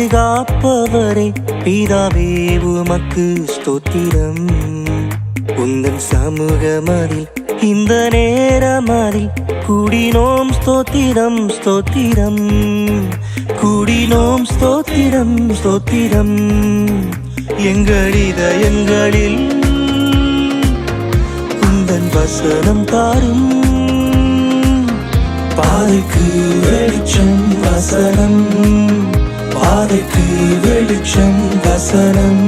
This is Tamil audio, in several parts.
பாதுகாப்பவரே பிதாவே உமக்கு ஸ்தோத்திரம். உந்தன் சமூகமதில் இந்த நேரமதில் கூடினோம் ஸ்தோத்திரம் ஸ்தோத்திரம். கூடினோம் ஸ்தோத்திரம் ஸ்தோத்திரம். எங்கள் இதயங்களில் உந்தன் வசனம் தாரும். பாதைக்கு வெளிச்சம் வசனம், பாதைக்கு வெளிச்சம் வசனம்.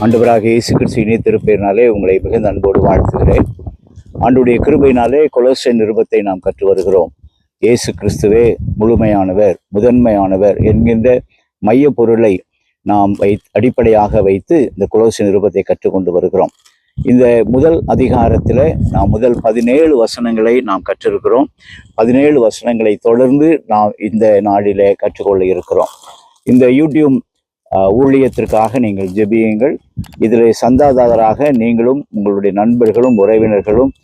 ஆண்டவராக இயேசு கிறிஸ்துவின் திருப்பெயரினாலே உங்களை மிகுந்த அன்போடு வாழ்த்துகிறேன். ஆண்டுடைய கிருபையினாலே கொலோசியர் நிருபத்தை நாம் கற்று வருகிறோம். இயேசு கிறிஸ்துவே முழுமையானவர், முதன்மையானவர் என்கின்ற மைய பொருளை நாம் அடிப்படையாக வைத்து இந்த கொலோசியர் நிருபத்தை கற்றுக்கொண்டு வருகிறோம். இந்த முதல் அதிகாரத்தில் நாம் முதல் 17 வசனங்களை நாம் கற்றிருக்கிறோம். 17 வசனங்களை தொடர்ந்து நாம் இந்த நாளிலே கற்றுக்கொள்ள இருக்கிறோம். இந்த யூடியூப் ஊழியத்திற்காக நீங்கள் ஜெபியுங்கள். இதில் சந்தாதாரராக நீங்களும் உங்களுடைய நண்பர்களும் உறவினர்களும்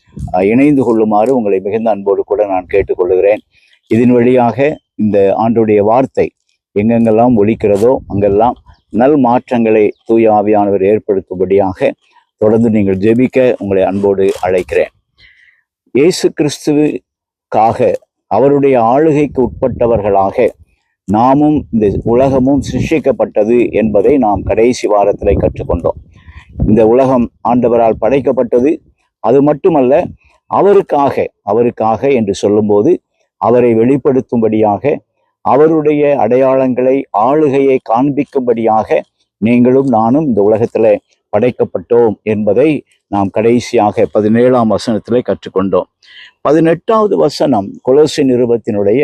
இணைந்து கொள்ளுமாறு உங்களை மிகுந்த அன்போடு கூட நான் கேட்டுக்கொள்கிறேன். இதன் வழியாக இந்த ஆண்டுடைய வார்த்தை எங்கெங்கெல்லாம் ஒலிக்கிறதோ அங்கெல்லாம் நல் மாற்றங்களை தூய ஆவியானவர் ஏற்படுத்தும்படியாக தொடர்ந்து நீங்கள் ஜெபிக்க உங்களை அன்போடு அழைக்கிறேன். இயேசு கிறிஸ்துவுக்காக அவருடைய ஆளுகைக்கு உட்பட்டவர்களாக நாமும் இந்த உலகமும் சிருஷ்டிக்கப்பட்டது என்பதை நாம் கடைசி வாரத்தில் கற்றுக்கொண்டோம். இந்த உலகம் ஆண்டவரால் படைக்கப்பட்டது. அது மட்டுமல்ல, அவருக்காக என்று சொல்லும்போது அவரை வெளிப்படுத்தும்படியாக, அவருடைய அடையாளங்களை, ஆளுகையை காண்பிக்கும்படியாக நீங்களும் நானும் இந்த உலகத்தில் படைக்கப்பட்டோம் என்பதை நாம் கடைசியாக 17ஆம் வசனத்திலே கற்றுக்கொண்டோம். 18வது வசனம் கொலோசியர் நிருபத்தினுடைய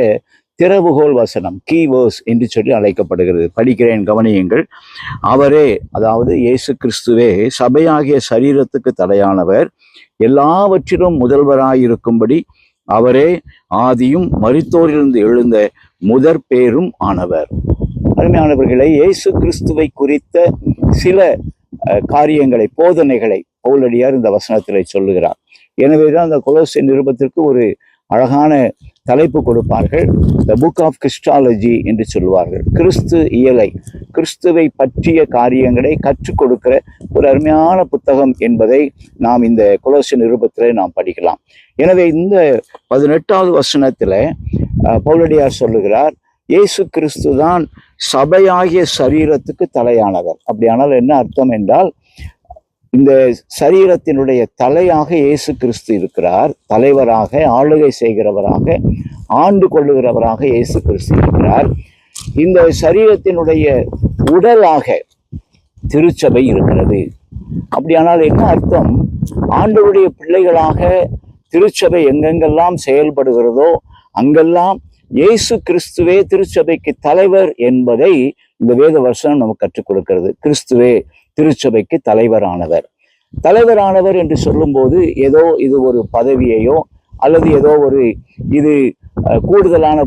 திறவுகோல் வசனம், கீவேர்ஸ் என்று சொல்லி அழைக்கப்படுகிறது. படிக்கிறேன், கவனியுங்கள். அவரே, அதாவது இயேசு கிறிஸ்துவே சபையாகிய சரீரத்துக்கு தலையானவர், எல்லாவற்றிலும் முதல்வராயிருக்கும்படி அவரே ஆதியும் மரித்தோரிலிருந்து எழுந்த முதற் பேரும் ஆனவர். அருமையானவர்களை, இயேசு கிறிஸ்துவை குறித்த சில காரியங்களை, போதனைகளை பவுலடியார் இந்த வசனத்தில் சொல்லுகிறார். எனவேதான் அந்த கொலோசியர் நிருபத்திற்கு ஒரு அழகான தலைப்பு கொடுப்பார்கள். த புக் ஆஃப் கிறிஸ்டாலஜி என்று சொல்லுவார்கள். கிறிஸ்து இயலை, கிறிஸ்துவை பற்றிய காரியங்களை கற்றுக் கொடுக்கிற ஒரு அருமையான புத்தகம் என்பதை நாம் இந்த கொலோசியர் நிருபத்தில் நாம் படிக்கலாம். எனவே இந்த 18வது வசனத்தில் பவுலடியார் சொல்லுகிறார், இயேசு கிறிஸ்து தான் சபையாகிய சரீரத்துக்கு தலையானவர். அப்படியானால் என்ன அர்த்தம் என்றால், இந்த சரீரத்தினுடைய தலையாக இயேசு கிறிஸ்து இருக்கிறார். தலைவராக, ஆளுகை செய்கிறவராக, ஆண்டு கொள்ளுகிறவராக இயேசு கிறிஸ்து இருக்கிறார். இந்த சரீரத்தினுடைய உடலாக திருச்சபை இருக்கிறது. அப்படியானால் என்ன அர்த்தம்? ஆண்டவருடைய பிள்ளைகளாக திருச்சபை எங்கெங்கெல்லாம் செயல்படுகிறதோ அங்கெல்லாம் இயேசு கிறிஸ்துவே திருச்சபைக்கு தலைவர் என்பதை இந்த வேத வசனம் நமக்கு கற்றுக் கொடுக்கிறது. கிறிஸ்துவே திருச்சபைக்கு தலைவரானவர் என்று சொல்லும்போது ஏதோ இது ஒரு பதவியையோ அல்லது ஏதோ ஒரு இது கூடுதலான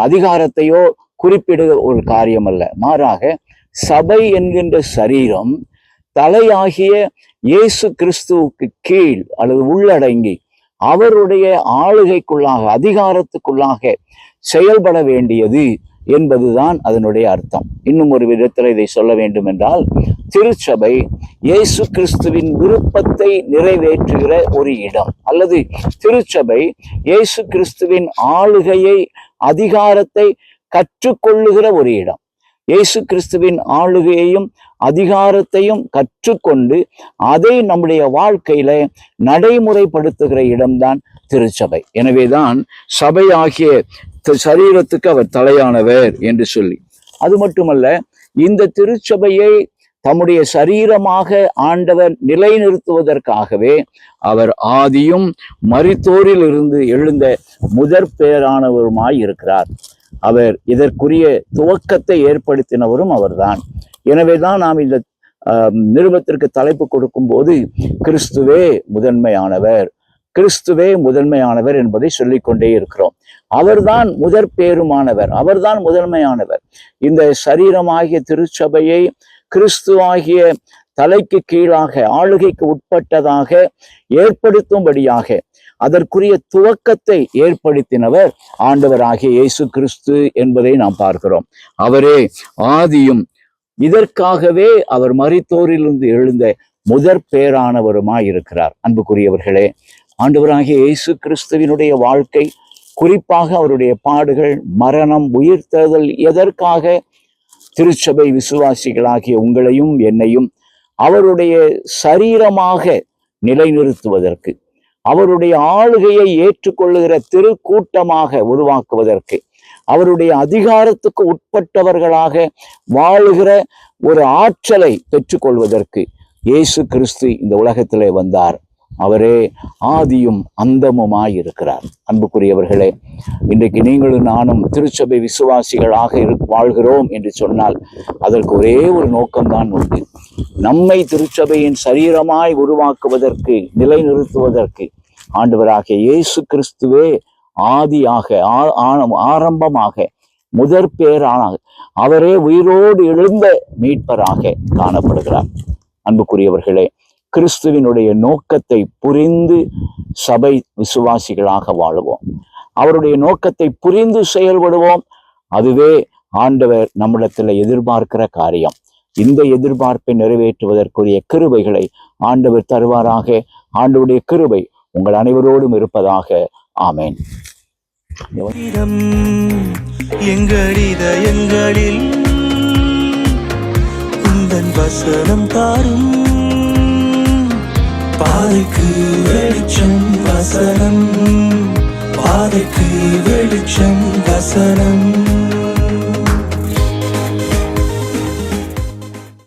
அதிகாரத்தையோ குறிப்பிடுகிற ஒரு காரியம் அல்ல. மாறாக சபை என்கின்ற சரீரம் தலையாகிய இயேசு கிறிஸ்துவுக்கு கீழ் அல்லது உள்ளடங்கி அவருடைய ஆளுகைக்குள்ளாக, அதிகாரத்துக்குள்ளாக செயல்பட வேண்டியது என்பதுதான் அதனுடைய அர்த்தம். இன்னும் ஒரு விதத்தில் இதை சொல்ல வேண்டும் என்றால், திருச்சபை இயேசு கிறிஸ்துவின் விருப்பத்தை நிறைவேற்றுகிற ஒரு இடம், அல்லது திருச்சபை இயேசு கிறிஸ்துவின் ஆளுகையை, அதிகாரத்தை கற்றுக்கொள்ளுகிற ஒரு இடம். இயேசு கிறிஸ்துவின் ஆளுகையையும் அதிகாரத்தையும் கற்றுக்கொண்டு அதை நம்முடைய வாழ்க்கையில நடைமுறைப்படுத்துகிற இடம்தான் திருச்சபை. எனவேதான் சபையாகிய சரீரத்துக்கு அவர் தலையானவர் என்று சொல்லி, அது மட்டுமல்ல, இந்த திருச்சபையை தம்முடைய சரீரமாக ஆண்டவர் நிலைநிறுத்துவதற்காகவே அவர் ஆதியும் மரித்தோரில் இருந்து எழுந்த முதற் பேரானவருமாய் இருக்கிறார். அவர் இதற்குரிய துவக்கத்தை ஏற்படுத்தினவரும் அவர்தான். எனவேதான் நாம் இந்த நிருபத்திற்கு தலைப்பு கொடுக்கும் போது கிறிஸ்துவே முதன்மையானவர், கிறிஸ்துவே முதன்மையானவர் என்பதை சொல்லிக்கொண்டே இருக்கிறோம். அவர்தான் முதற் பேருமானவர், அவர்தான் முதன்மையானவர். இந்த சரீரமாகிய திருச்சபையை கிறிஸ்துவாகிய தலைக்கு கீழாக, ஆளுகைக்கு உட்பட்டதாக ஏற்படுத்தும்படியாக அதற்குரிய துவக்கத்தை ஏற்படுத்தினவர் ஆண்டவராகிய இயேசு கிறிஸ்து என்பதை நாம் பார்க்கிறோம். அவரே ஆதியும் இதற்காகவே அவர் மரித்தோரிலிருந்து எழுந்த முதற் பேரானவருமாய் இருக்கிறார். அன்புக்குரியவர்களே, ஆண்டவராகிய இயேசு கிறிஸ்துவினுடைய வாழ்க்கை, குறிப்பாக அவருடைய பாடுகள், மரணம், உயிர்த்தெழுதல் எதற்காக? திருச்சபை விசுவாசிகளாகிய உங்களையும் என்னையும் அவருடைய சரீரமாக நிலைநிறுத்துவதற்கு, அவருடைய ஆளுகையை ஏற்றுக்கொள்ளுகிற திருக்கூட்டமாக உருவாக்குவதற்கு, அவருடைய அதிகாரத்துக்கு உட்பட்டவர்களாக வாழுகிற ஒரு ஆற்றலை பெற்றுக்கொள்வதற்கு இயேசு கிறிஸ்து இந்த உலகத்திலே வந்தார். அவரே ஆதியும் அந்தமுமாய் இருக்கிறார். அன்புக்குரியவர்களே, இன்றைக்கு நீங்களும் நானும் திருச்சபை விசுவாசிகளாக வாழ்கிறோம் என்று சொன்னால் அதற்கு ஒரே ஒரு நோக்கம்தான் உண்டு. நம்மை திருச்சபையின் சரீரமாய் உருவாக்குவதற்கு, நிலைநிறுத்துவதற்கு ஆண்டவராகிய இயேசு கிறிஸ்துவே ஆதியாக, ஆரம்பமாக, முதற் பேராக, அவரே உயிரோடு எழுந்த மீட்பராக காணப்படுகிறார். அன்புக்குரியவர்களே, கிறிஸ்துவினுடைய நோக்கத்தை புரிந்து சபை விசுவாசிகளாக வாழுவோம். அவருடைய நோக்கத்தை புரிந்து செயல்படுவோம். அதுவே ஆண்டவர் நம்மிடத்தில் எதிர்பார்க்கிற காரியம். இந்த எதிர்பார்ப்பை நிறைவேற்றுவதற்குரிய கிருபைகளை ஆண்டவர் தருவாராக. ஆண்டவருடைய கிருபை உங்கள் அனைவரோடும் இருப்பதாக. ஆமேன். எங்கள் இதயங்களில் உந்தன் வசனம் தாரும். பாதைக்கு வெளிச்சம் வசனம், பாதைக்கு வெளிச்சம் வசனம்.